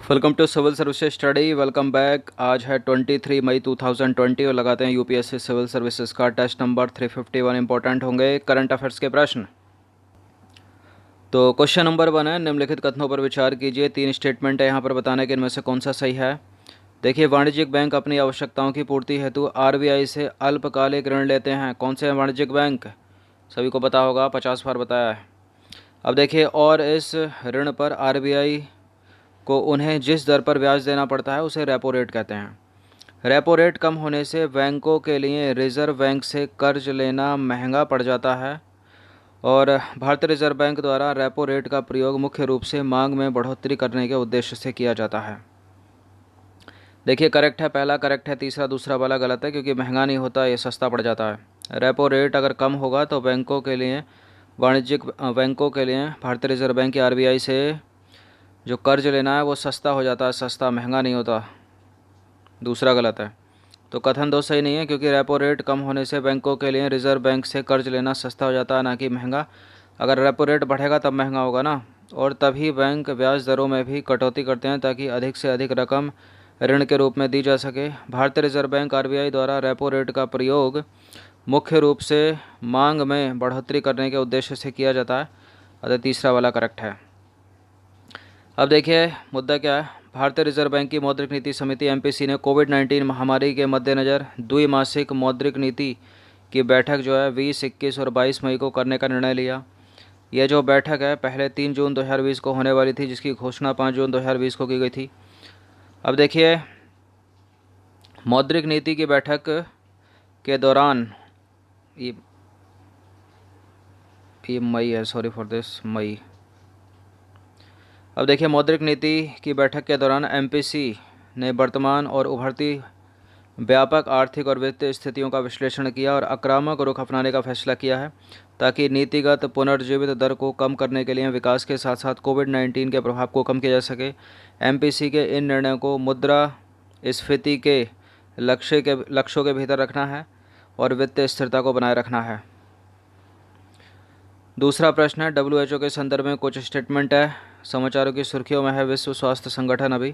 Welcome to civil services study. Welcome back. आज है 23 मई 2020 और लगाते हैं यूपीएससी सिविल सर्विसेज का टेस्ट नंबर 351। इंपॉर्टेंट होंगे करंट अफेयर्स के प्रश्न। तो क्वेश्चन नंबर 1 है, निम्नलिखित कथनों पर विचार कीजिए। 3 स्टेटमेंट है यहाँ पर, बताने के इनमें से कौन सा सही है। देखिए, वाणिज्यिक बैंक अपनी आवश्यकताओं की पूर्ति हेतु आरबीआई से अल्पकालिक ऋण लेते हैं। कौन से हैं वाणिज्यिक बैंक? सभी को पता होगा, 50 बार बताया है। अब देखिए, और इस ऋण पर आरबीआई को उन्हें जिस दर पर ब्याज देना पड़ता है उसे रेपो रेट कहते हैं। रेपो रेट कम होने से बैंकों के लिए रिजर्व बैंक से कर्ज लेना महंगा पड़ जाता है और भारतीय रिजर्व बैंक द्वारा रेपो रेट का प्रयोग मुख्य रूप से मांग में बढ़ोतरी करने के उद्देश्य से किया जाता है। देखिए, करेक्ट है, पहला करेक्ट है, तीसरा दूसरा वाला गलत है, क्योंकि महंगा नहीं होता, ये सस्ता पड़ जाता है। रेपो रेट अगर कम होगा तो बैंकों के लिए, वाणिज्यिक बैंकों के लिए भारतीय रिजर्व बैंक की आरबीआई से जो कर्ज लेना है वो सस्ता हो जाता है, सस्ता, महंगा नहीं होता। दूसरा गलत है। तो कथन दो सही नहीं है, क्योंकि रेपो रेट कम होने से बैंकों के लिए रिजर्व बैंक से कर्ज लेना सस्ता हो जाता है, ना कि महंगा। अगर रेपो रेट बढ़ेगा तब महंगा होगा ना, और तभी बैंक ब्याज दरों में भी कटौती करते हैं ताकि अधिक से अधिक रकम ऋण के रूप में दी जा सके। भारतीय रिजर्व बैंक आरबीआई द्वारा रेपो रेट का प्रयोग मुख्य रूप से मांग में बढ़ोतरी करने के उद्देश्य से किया जाता है, अतः तीसरा वाला करेक्ट है। अब देखिए, मुद्दा क्या है। भारतीय रिजर्व बैंक की मौद्रिक नीति समिति एमपीसी ने कोविड-19 महामारी के मद्देनज़र द्विमासिक मौद्रिक नीति की बैठक जो है 20, 21 और 22 मई को करने का निर्णय लिया। यह जो बैठक है पहले 3 जून 2020 को होने वाली थी, जिसकी घोषणा 5 जून 2020 को की गई थी। अब देखिए, मौद्रिक नीति की बैठक के दौरान ये मई है, सॉरी फॉर दिस, मई। अब देखिए, मौद्रिक नीति की बैठक के दौरान एमपीसी ने वर्तमान और उभरती व्यापक आर्थिक और वित्तीय स्थितियों का विश्लेषण किया और आक्रामक रुख अपनाने का फैसला किया है, ताकि नीतिगत पुनर्जीवित दर को कम करने के लिए विकास के साथ साथ कोविड-19 के प्रभाव को कम किया जा सके। एमपीसी के इन निर्णयों को मुद्रास्फीति के लक्ष्यों के भीतर रखना है और वित्तीय स्थिरता को बनाए रखना है। दूसरा प्रश्न है, डब्ल्यूएचओ के संदर्भ में कुछ स्टेटमेंट है, समाचारों की सुर्खियों में है विश्व स्वास्थ्य संगठन। अभी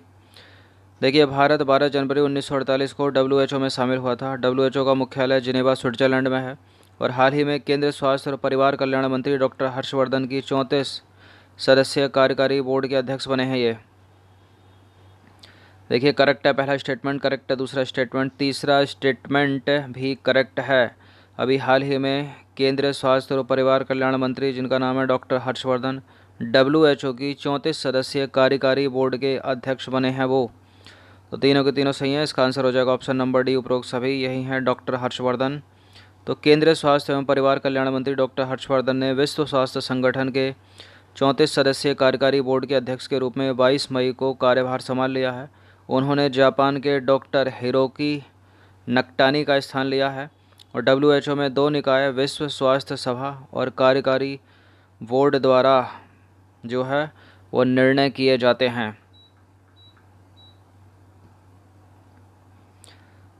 देखिए, भारत 12 जनवरी 1948 को डब्ल्यूएचओ में शामिल हुआ था। डब्ल्यूएचओ का मुख्यालय जिनेवा, स्विट्जरलैंड में है और हाल ही में केंद्रीय स्वास्थ्य और परिवार कल्याण मंत्री डॉक्टर हर्षवर्धन की 34 सदस्यीय कार्यकारी बोर्ड के अध्यक्ष बने हैं ये। देखिए, करेक्ट है, पहला स्टेटमेंट करेक्ट है, दूसरा स्टेटमेंट, तीसरा स्टेटमेंट भी करेक्ट है। अभी हाल ही में केंद्रीय स्वास्थ्य और परिवार कल्याण मंत्री, जिनका नाम है डॉक्टर हर्षवर्धन, डब्ल्यूएचओ की 34 सदस्यीय कार्यकारी बोर्ड के अध्यक्ष बने हैं वो। तो तीनों के तीनों सही हैं। इसका आंसर हो जाएगा ऑप्शन नंबर डी, उपरोक्त सभी यही हैं, डॉक्टर हर्षवर्धन। तो केंद्रीय स्वास्थ्य एवं परिवार कल्याण मंत्री डॉक्टर हर्षवर्धन ने विश्व स्वास्थ्य संगठन के 34 सदस्यीय कार्यकारी बोर्ड के अध्यक्ष के रूप में 22 मई को कार्यभार संभाल लिया है। उन्होंने जापान के डॉक्टर हिरोकी नकटानी का स्थान लिया है और डब्ल्यूएचओ में 2 निकाय, विश्व स्वास्थ्य सभा और कार्यकारी बोर्ड द्वारा जो है वो निर्णय किए जाते हैं।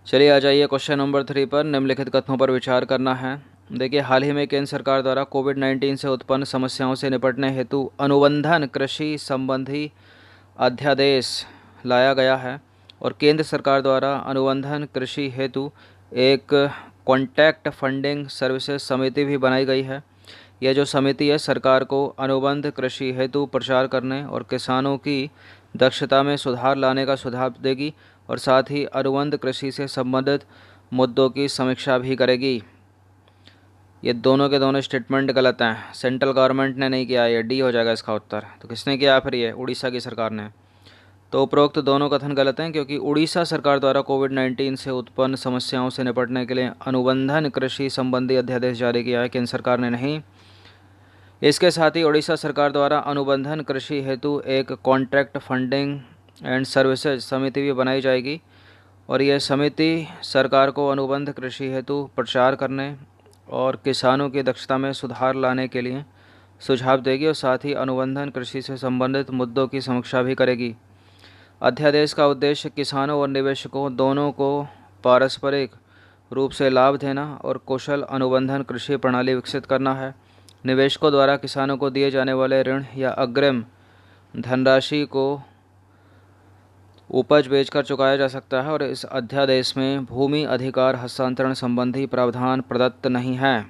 चलिए आ जाइए क्वेश्चन नंबर 3 पर। निम्नलिखित कथनों पर विचार करना है। देखिए, हाल ही में केंद्र सरकार द्वारा कोविड-19 से उत्पन्न समस्याओं से निपटने हेतु अनुबंधन कृषि संबंधी अध्यादेश लाया गया है और केंद्र सरकार द्वारा अनुबंधन कृषि हेतु एक कॉन्टैक्ट फंडिंग सर्विसेज समिति भी बनाई गई है। यह जो समिति है सरकार को अनुबंध कृषि हेतु प्रचार करने और किसानों की दक्षता में सुधार लाने का सुझाव देगी और साथ ही अनुबंध कृषि से संबंधित मुद्दों की समीक्षा भी करेगी। ये दोनों के दोनों स्टेटमेंट गलत हैं। सेंट्रल गवर्नमेंट ने नहीं किया, ये डी हो जाएगा इसका उत्तर। तो किसने किया फिर? ये उड़ीसा की सरकार ने। तो उपरोक्त दोनों कथन गलत हैं, क्योंकि उड़ीसा सरकार द्वारा कोविड-19 से उत्पन्न समस्याओं से निपटने के लिए अनुबंधन कृषि संबंधी अध्यादेश जारी किया है, केंद्र सरकार ने नहीं। इसके साथ ही उड़ीसा सरकार द्वारा अनुबंधन कृषि हेतु एक कॉन्ट्रैक्ट फंडिंग एंड सर्विसेज समिति भी बनाई जाएगी और यह समिति सरकार को अनुबंध कृषि हेतु प्रचार करने और किसानों की दक्षता में सुधार लाने के लिए सुझाव देगी और साथ ही अनुबंधन कृषि से संबंधित मुद्दों की समीक्षा भी करेगी। अध्यादेश का उद्देश्य किसानों और निवेशकों दोनों को पारस्परिक रूप से लाभ देना और कुशल अनुबंधन कृषि प्रणाली विकसित करना है। निवेशकों द्वारा किसानों को दिए जाने वाले ऋण या अग्रिम धनराशि को उपज बेचकर चुकाया जा सकता है और इस अध्यादेश में भूमि अधिकार हस्तांतरण संबंधी प्रावधान प्रदत्त नहीं है।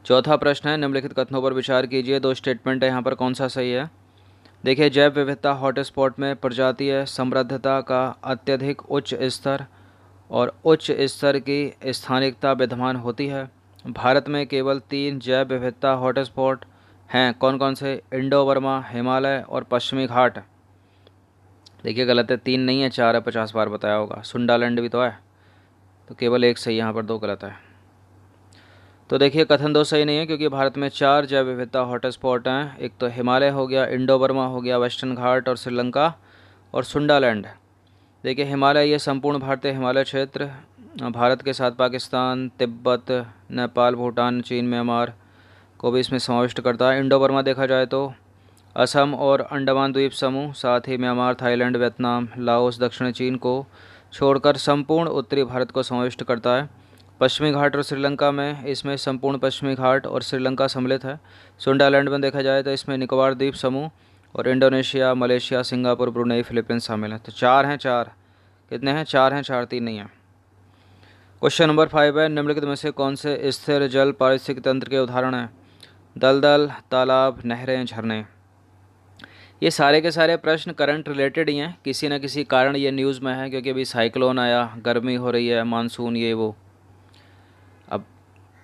चौथा प्रश्न है, निम्नलिखित कथनों पर विचार कीजिए। दो स्टेटमेंट है, यहाँ पर कौन सा सही है? देखिए, जैव विविधता हॉटस्पॉट में प्रजातीय समृद्धता का अत्यधिक उच्च स्तर और उच्च स्तर की स्थानिकता विद्यमान होती है। भारत में केवल 3 जैव विविधता हॉटस्पॉट हैं। कौन कौन से? इंडो बर्मा, हिमालय और पश्चिमी घाट। देखिए गलत है, 3 नहीं है, 4 है, 50 बार बताया होगा। सुंडालैंड भी तो है, तो केवल एक सही, यहाँ पर 2 गलत है। तो देखिए कथन 2 सही नहीं है, क्योंकि भारत में 4 जैव विविधता हॉटस्पॉट हैं। एक तो हिमालय हो गया, इंडो बर्मा हो गया, वेस्टर्न घाट और श्रीलंका, और सुंडालैंड। देखिए हिमालय, ये संपूर्ण भारतीय हिमालय क्षेत्र भारत के साथ पाकिस्तान, तिब्बत, नेपाल, भूटान, चीन, म्यांमार को भी इसमें समाविष्ट करता है। इंडो बर्मा देखा जाए तो असम और अंडमान द्वीप समूह, साथ ही म्यांमार, थाईलैंड, वियतनाम, लाओस, दक्षिण चीन को छोड़कर संपूर्ण उत्तरी भारत को समाविष्ट करता है। पश्चिमी घाट और श्रीलंका में इसमें संपूर्ण पश्चिमी घाट और श्रीलंका सम्मिलित है। सुंडालैंड में देखा जाए तो इसमें निकोबार द्वीप समूह और Indonesia, Malaysia, Singapore, Brunei, Philippines शामिल हैं। तो 4 हैं, 4 कितने हैं? 4 हैं, 4 3 नहीं है। क्वेश्चन नंबर 5 है, निम्नलिखित में से कौन से स्थिर जल पारिस्थितिक तंत्र के उदाहरण हैं? दलदल, तालाब, नहरें, झरने। ये सारे के सारे प्रश्न करंट रिलेटेड ही हैं, किसी न किसी कारण ये न्यूज़ में है, क्योंकि अभी साइक्लोन आया, गर्मी हो रही है, मानसून, ये वो। अब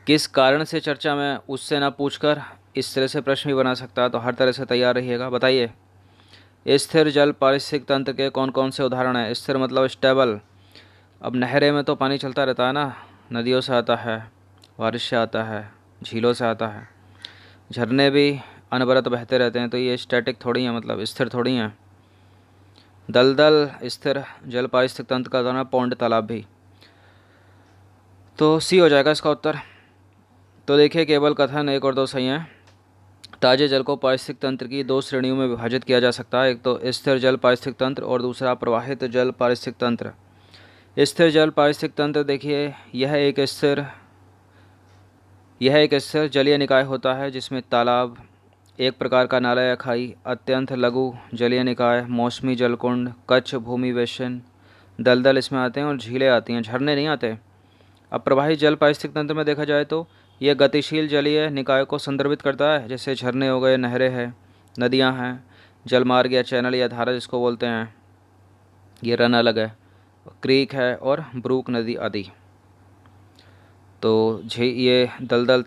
किस कारण से चर्चा में उससे ना पूछकर इस तरह से प्रश्न भी बना सकता है, तो हर तरह से तैयार रहिएगा। बताइए, स्थिर जल पारिस्थितिक तंत्र के कौन कौन से उदाहरण हैं? स्थिर मतलब स्टेबल। अब नहरें में तो पानी चलता रहता है ना, नदियों से आता है, बारिश से आता है, झीलों से आता है। झरने भी अनवरत बहते रहते हैं, तो ये स्टैटिक थोड़ी हैं, मतलब स्थिर थोड़ी हैं। दलदल स्थिर जल पारिस्थितिक तंत्र का उदाहरण, पौंड, तालाब भी। तो सी हो जाएगा इसका उत्तर। तो देखिए केवल कथन 1 और 2 सही हैं। ताज़े जल को पारिस्थितिक तंत्र की 2 श्रेणियों में विभाजित किया जा सकता है। एक तो स्थिर जल पारिस्थितिक तंत्र और दूसरा प्रवाहित जल पारिस्थितिक तंत्र। स्थिर जल पारिस्थितिक तंत्र, देखिए यह एक स्थिर जलीय निकाय होता है, जिसमें तालाब, एक प्रकार का नाला या खाई, अत्यंत लघु जलीय निकाय, मौसमी जलकुंड, कच्छ भूमि बेसिन, दलदल इसमें आते हैं और झीलें आती हैं, झरने नहीं आते। अब प्रवाहित जल पारिस्थितिक तंत्र में देखा जाए तो यह गतिशील जलीय निकाय को संदर्भित करता है, जैसे झरने हो गए, नहरें हैं, नदियां हैं, जलमार्ग या चैनल या धारा जिसको बोलते हैं, ये रन अलग है, क्रीक है और ब्रूक नदी आदि। तो ये दलदल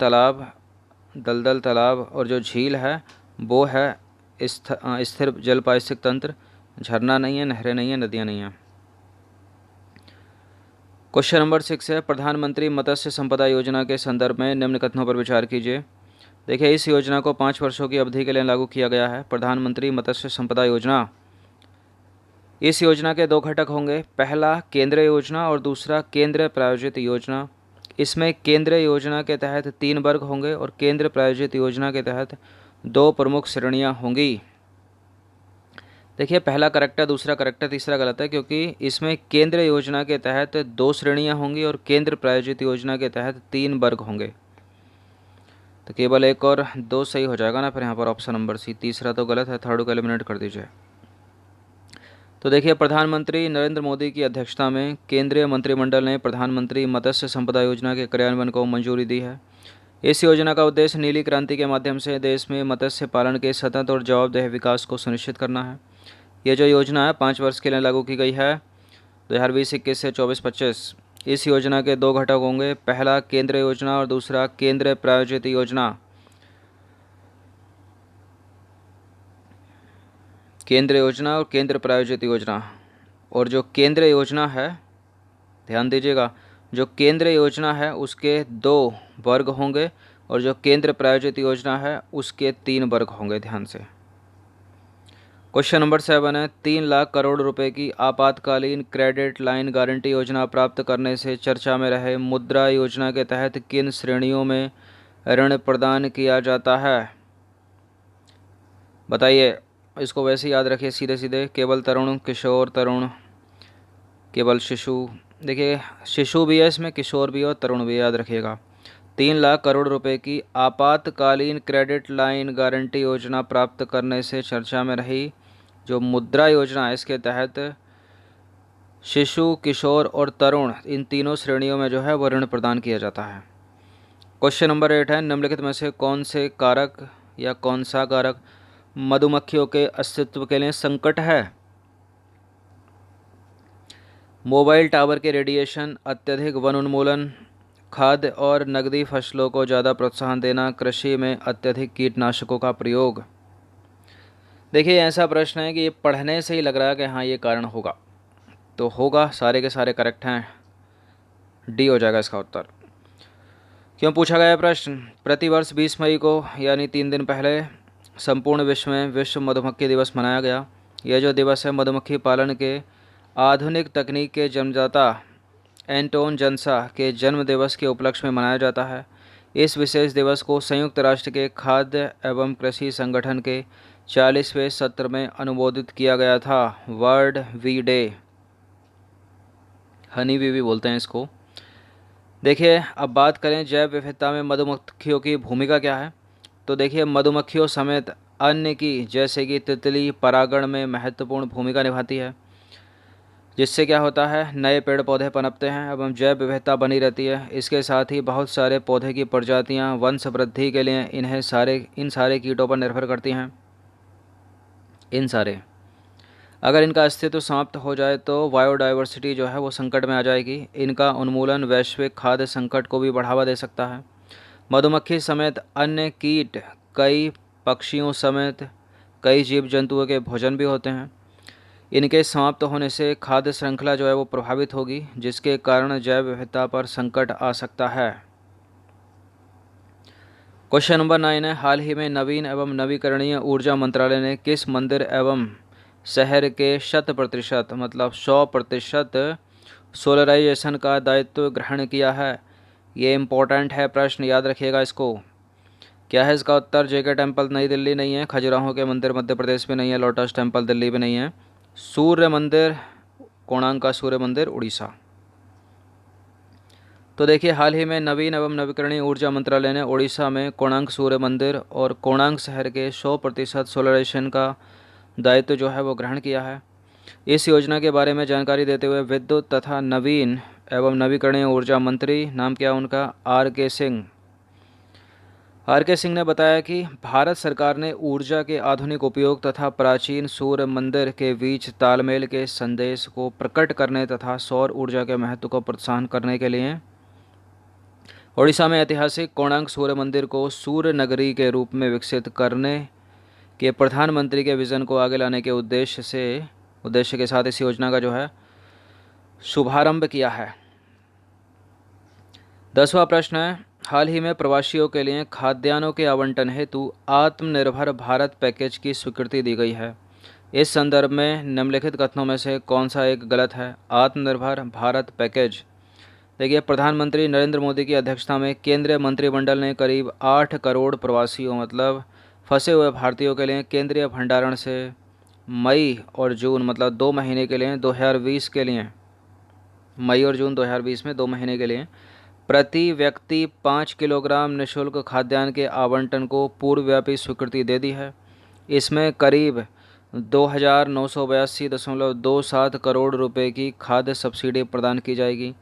तालाब और जो झील है वो है स्थिर जल पारिस्थितिक तंत्र। झरना नहीं है, नहरें नहीं है, नदियाँ नहीं हैं। क्वेश्चन नंबर 6 है, प्रधानमंत्री मत्स्य संपदा योजना के संदर्भ में निम्न कथनों पर विचार कीजिए। देखिए, इस योजना को 5 वर्षों की अवधि के लिए लागू किया गया है। प्रधानमंत्री मत्स्य संपदा योजना, इस योजना के 2 घटक होंगे, पहला केंद्रीय योजना और दूसरा केंद्र प्रायोजित योजना। इसमें केंद्रीय योजना के तहत 3 वर्ग होंगे और केंद्र प्रायोजित योजना के तहत 2 प्रमुख श्रेणियां होंगी। देखिए पहला करेक्ट है, दूसरा करेक्ट है, तीसरा गलत है, क्योंकि इसमें केंद्र योजना के तहत 2 श्रेणियां होंगी और केंद्र प्रायोजित योजना के तहत 3 वर्ग होंगे। तो केवल 1 और 2 सही हो जाएगा ना, फिर यहाँ पर ऑप्शन नंबर सी। तीसरा तो गलत है, थर्ड को एलिमिनेट कर दीजिए। तो देखिए, प्रधानमंत्री नरेंद्र मोदी की अध्यक्षता में केंद्रीय मंत्रिमंडल ने प्रधानमंत्री मत्स्य संपदा योजना के क्रियान्वयन को मंजूरी दी है। इस योजना का उद्देश्य नीली क्रांति के माध्यम से देश में मत्स्य पालन के सतत और जवाबदेह विकास को सुनिश्चित करना है। ये जो योजना है 5 वर्ष के लिए लागू की गई है, 2020-21 से 24-25। इस योजना के 2 घटक होंगे, पहला केंद्र योजना और दूसरा केंद्र प्रायोजित योजना। केंद्र योजना और केंद्र प्रायोजित योजना। और जो केंद्र योजना है, ध्यान दीजिएगा, जो केंद्र योजना है उसके 2 वर्ग होंगे और जो केंद्र प्रायोजित योजना है उसके 3 वर्ग होंगे। ध्यान से। क्वेश्चन नंबर 7 है, 3 लाख करोड़ रुपए की आपातकालीन क्रेडिट लाइन गारंटी योजना प्राप्त करने से चर्चा में रहे मुद्रा योजना के तहत किन श्रेणियों में ऋण प्रदान किया जाता है? बताइए। इसको वैसे याद रखिए सीधे सीधे, केवल तरुण, किशोर तरुण, केवल शिशु। देखिए शिशु भी है इसमें, किशोर भी है और तरुण भी, याद रखिएगा। 3 लाख करोड़ रुपए की आपातकालीन क्रेडिट लाइन गारंटी योजना प्राप्त करने से चर्चा में रही जो मुद्रा योजना है इसके तहत शिशु, किशोर और तरुण इन तीनों श्रेणियों में जो है वो ऋण प्रदान किया जाता है। क्वेश्चन नंबर 8 है, निम्नलिखित में से कौन से कारक या कौन सा कारक मधुमक्खियों के अस्तित्व के लिए संकट है? मोबाइल टावर के रेडिएशन, अत्यधिक वन उन्मूलन, खाद्य और नकदी फसलों को ज़्यादा प्रोत्साहन देना, कृषि में अत्यधिक कीटनाशकों का प्रयोग। देखिए ऐसा प्रश्न है कि ये पढ़ने से ही लग रहा है कि हाँ ये कारण होगा, तो होगा, सारे के सारे करेक्ट हैं, डी हो जाएगा इसका उत्तर। क्यों पूछा गया प्रश्न? प्रतिवर्ष 20 मई को यानी 3 दिन पहले संपूर्ण विश्व में विश्व मधुमक्खी दिवस मनाया गया। यह जो दिवस है मधुमक्खी पालन के आधुनिक तकनीक के जन्मदाता एंटोन जनसा के जन्म दिवस के उपलक्ष्य में मनाया जाता है। इस विशेष दिवस को संयुक्त राष्ट्र के खाद्य एवं कृषि संगठन के 40वें सत्र में अनुमोदित किया गया था। World bee day, honey bee भी बोलते हैं इसको। देखिए अब बात करें जैव विविधता में मधुमक्खियों की भूमिका क्या है। तो देखिए मधुमक्खियों समेत अन्य की जैसे कि तितली परागण में महत्वपूर्ण भूमिका निभाती है, जिससे क्या होता है नए पेड़ पौधे पनपते हैं एवं जैव विविधता बनी रहती है। इसके साथ ही बहुत सारे पौधे की प्रजातियां वंश वृद्धि के लिए इन सारे कीटों पर निर्भर करती हैं। अगर इनका अस्तित्व समाप्त हो जाए तो बायोडायवर्सिटी जो है वो संकट में आ जाएगी। इनका उन्मूलन वैश्विक खाद्य संकट को भी बढ़ावा दे सकता है। मधुमक्खी समेत अन्य कीट कई पक्षियों समेत कई जीव जंतुओं के भोजन भी होते हैं। इनके समाप्त होने से खाद्य श्रृंखला जो है वो प्रभावित होगी, जिसके कारण जैव विविधता पर संकट आ सकता है। क्वेश्चन नंबर 9 है, हाल ही में नवीन एवं नवीकरणीय ऊर्जा मंत्रालय ने किस मंदिर एवं शहर के 100% मतलब 100% सोलराइजेशन का दायित्व ग्रहण किया है? ये इम्पोर्टेंट है प्रश्न, याद रखिएगा इसको। क्या है इसका उत्तर? जेके टेम्पल नई दिल्ली नहीं है, खजुराहो के मंदिर मध्य प्रदेश में नहीं है, लोटस टेम्पल दिल्ली में नहीं है, सूर्य मंदिर कोणार्क का सूर्य मंदिर उड़ीसा। तो देखिए हाल ही में नवीन एवं नवीकरणीय ऊर्जा मंत्रालय ने उड़ीसा में कोणार्क सूर्य मंदिर और कोणार्क शहर के 100% सोलराइजेशन का दायित्व जो है वो ग्रहण किया है। इस योजना के बारे में जानकारी देते हुए विद्युत तथा नवीन एवं नवीकरणीय ऊर्जा मंत्री, नाम क्या उनका, आर के सिंह ने बताया कि भारत सरकार ने ऊर्जा के आधुनिक उपयोग तथा प्राचीन सूर्य मंदिर के बीच तालमेल के संदेश को प्रकट करने तथा सौर ऊर्जा के महत्व को प्रोत्साहन करने के लिए ओडिशा में ऐतिहासिक कोणार्क सूर्य मंदिर को सूर्य नगरी के रूप में विकसित करने के प्रधानमंत्री के विज़न को आगे लाने के उद्देश्य के साथ इस योजना का जो है शुभारंभ किया है। 10वां प्रश्न है, हाल ही में प्रवासियों के लिए खाद्यान्नों के आवंटन हेतु आत्मनिर्भर भारत पैकेज की स्वीकृति दी गई है। इस संदर्भ में निम्नलिखित कथनों में से कौन सा एक गलत है? आत्मनिर्भर भारत पैकेज। देखिए प्रधानमंत्री नरेंद्र मोदी की अध्यक्षता में केंद्रीय मंत्रिमंडल ने करीब 8 करोड़ प्रवासियों मतलब फंसे हुए भारतीयों के लिए केंद्रीय भंडारण से मई और जून मतलब 2 महीने के लिए 2020 के लिए मई और जून 2020 में 2 महीने के लिए प्रति व्यक्ति 5 किलोग्राम निःशुल्क खाद्यान्न के आवंटन को पूर्वव्यापी स्वीकृति दे दी है। इसमें करीब 2,982.27 करोड़ रुपए की खाद्य सब्सिडी प्रदान की जाएगी।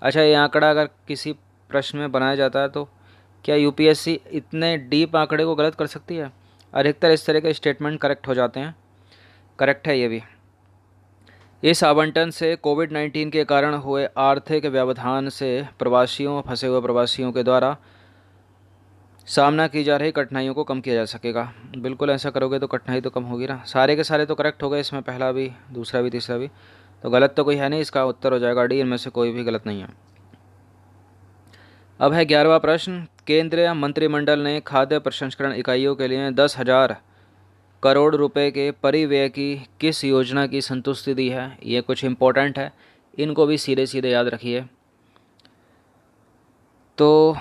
अच्छा, ये आंकड़ा अगर किसी प्रश्न में बनाया जाता है तो क्या यूपीएससी इतने डीप आंकड़े को गलत कर सकती है? अधिकतर इस तरह के स्टेटमेंट करेक्ट हो जाते हैं, करेक्ट है ये भी। इस आवंटन से कोविड-19 के कारण हुए आर्थिक व्यवधान से फंसे हुए प्रवासियों के द्वारा सामना की जा रही कठिनाइयों को कम किया जा सकेगा। बिल्कुल ऐसा करोगे तो कठिनाई तो कम होगी ना। सारे के सारे तो करेक्ट हो गए इसमें, पहला भी, दूसरा भी, तीसरा भी, तो गलत तो कोई है नहीं। इसका उत्तर हो जाएगा डी, इनमें से कोई भी गलत नहीं है। अब है 11वां प्रश्न, केंद्रीय मंत्रिमंडल ने खाद्य प्रसंस्करण इकाइयों के लिए 10,000 करोड़ रुपए के परिव्यय की किस योजना की संतुष्टि दी है? ये कुछ इंपॉर्टेंट है, इनको भी सीधे सीधे याद रखिए। तो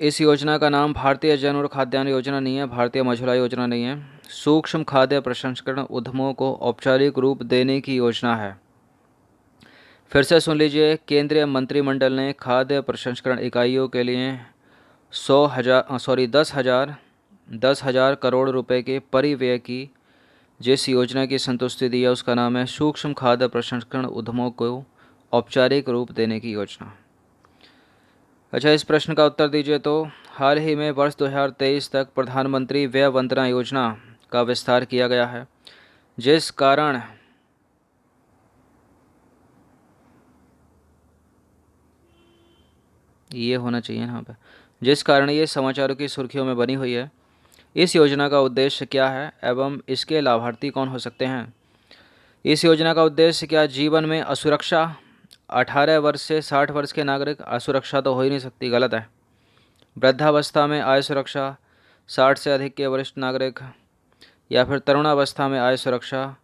इस योजना का नाम भारतीय जन और खाद्यान्न योजना नहीं है, भारतीय मझोला योजना नहीं है, सूक्ष्म खाद्य प्रसंस्करण उद्यमों को औपचारिक रूप देने की योजना है। फिर से सुन लीजिए, केंद्रीय मंत्रिमंडल ने खाद्य प्रसंस्करण इकाइयों के लिए 10,000 करोड़ रुपए के परिव्यय की जिस योजना की संतुष्टि दी है उसका नाम है सूक्ष्म खाद्य प्रसंस्करण उद्यमों को औपचारिक रूप देने की योजना। अच्छा, इस प्रश्न का उत्तर दीजिए। तो हाल ही में वर्ष 2023 तक प्रधानमंत्री व्यय वंदना योजना का विस्तार किया गया है, जिस कारण ये होना चाहिए यहाँ पे, जिस कारण ये समाचारों की सुर्खियों में बनी हुई है। इस योजना का उद्देश्य क्या है एवं इसके लाभार्थी कौन हो सकते हैं? इस योजना का उद्देश्य क्या? जीवन में असुरक्षा। 18 वर्ष से 60 वर्ष के नागरिक, असुरक्षा तो हो ही नहीं सकती, गलत है। वृद्धावस्था में आय सुरक्षा, 60 से अधिक के वरिष्ठ नागरिक। या फिर तरुणावस्था में आय सुरक्षा,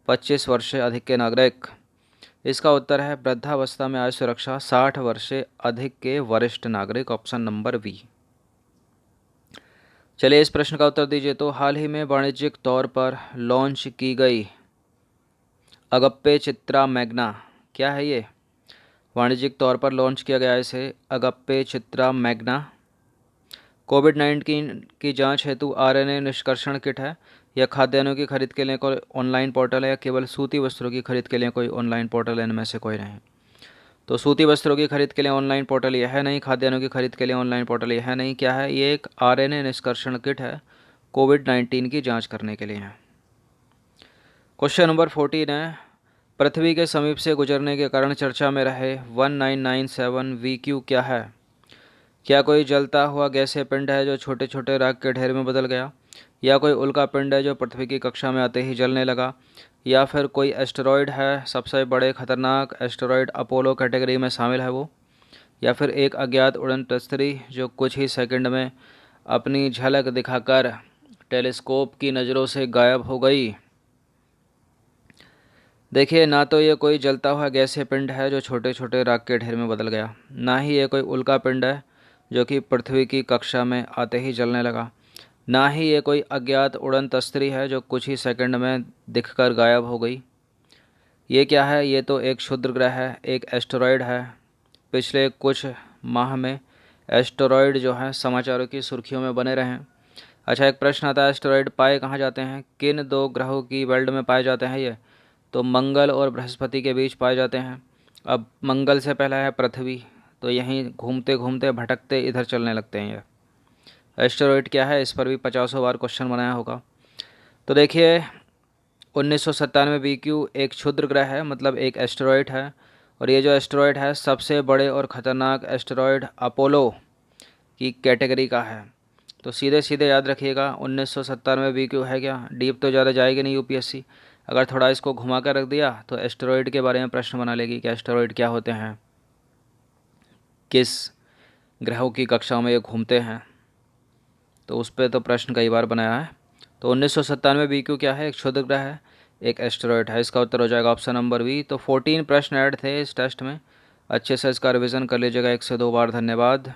25 वर्ष से अधिक के नागरिक। इसका उत्तर है वृद्धावस्था में आय सुरक्षा, 60 वर्ष से अधिक के वरिष्ठ नागरिक, ऑप्शन नंबर बी। चलिए इस प्रश्न का उत्तर दीजिए। तो हाल ही में वाणिज्यिक तौर पर लॉन्च की गई अगप्पे चित्रा मैग्ना, क्या है ये? वाणिज्यिक तौर पर लॉन्च किया गया इसे अगप्पे चित्रा मैग्ना। कोविड-19 की जांच हेतु आरएनए निष्कर्षण किट है, या खाद्यान्नों की खरीद के लिए कोई ऑनलाइन पोर्टल है, या केवल सूती वस्त्रों की खरीद के लिए कोई ऑनलाइन पोर्टल है? इनमें से कोई नहीं। तो सूती वस्त्रों की खरीद के लिए ऑनलाइन पोर्टल यह है नहीं, खाद्यान्नों की खरीद के लिए ऑनलाइन पोर्टल यह है नहीं। क्या है ये? एक आरएनए निष्कर्षण किट है, कोविड-19 की जांच करने के लिए है। क्वेश्चन नंबर 14 है, पृथ्वी के समीप से गुजरने के कारण चर्चा में रहे 1997 VQ क्या है? क्या कोई जलता हुआ गैसीय पिंड है जो छोटे छोटे राख के ढेर में बदल गया, या कोई उल्का पिंड है जो पृथ्वी की कक्षा में आते ही जलने लगा, या फिर कोई एस्टेरॉयड है, सबसे बड़े खतरनाक एस्टेरॉयड अपोलो कैटेगरी में शामिल है वो, या फिर एक अज्ञात उड़न तस्तरी जो कुछ ही सेकंड में अपनी झलक दिखाकर टेलीस्कोप की नज़रों से गायब हो गई। देखिए, ना तो ये कोई जलता हुआ गैसीय पिंड है जो छोटे छोटे राख के ढेर में बदल गया, ना ही ये कोई उल्का पिंड है जो कि पृथ्वी की कक्षा में आते ही जलने लगा, ना ही ये कोई अज्ञात उड़न तस्तरी है जो कुछ ही सेकंड में दिखकर गायब हो गई। ये क्या है? ये तो एक क्षुद्र ग्रह है, एक एस्टेरॉयड है। पिछले कुछ माह में एस्टेरॉयड जो है समाचारों की सुर्खियों में बने रहे हैं। अच्छा, एक प्रश्न आता है, एस्टेरॉयड पाए कहाँ जाते हैं? किन दो ग्रहों की बेल्ट में पाए जाते हैं ये? तो मंगल और बृहस्पति के बीच पाए जाते हैं। अब मंगल से पहला है पृथ्वी, तो यहीं घूमते घूमते भटकते इधर चलने लगते हैं ये। एस्टेरॉयड क्या है, इस पर भी 50 बार क्वेश्चन बनाया होगा। तो देखिए, 1997 VQ एक क्षुद्र ग्रह है, मतलब एक एस्टेरॉयड है, और ये जो एस्टेरॉयड है सबसे बड़े और ख़तरनाक एस्टेरॉयड अपोलो की कैटेगरी का है। तो सीधे सीधे याद रखिएगा, 1997 VQ है क्या? डीप तो ज़्यादा जाएगी नहीं यूपीएससी। अगर थोड़ा इसको घुमा कर रख दिया तो एस्टेरॉयड के बारे में प्रश्न बना लेगी कि एस्टेरॉयड क्या होते हैं, किस ग्रहों की कक्षाओं में ये घूमते हैं, तो उस पर तो प्रश्न कई बार बनाया है। तो 1997 VQ क्या है? एक क्षुद्र ग्रह है, एक एस्टेरॉयड है। इसका उत्तर हो जाएगा ऑप्शन नंबर बी। तो 14 प्रश्न ऐड थे इस टेस्ट में, अच्छे से इसका रिवीजन कर लीजिएगा 1 से 2 बार। धन्यवाद।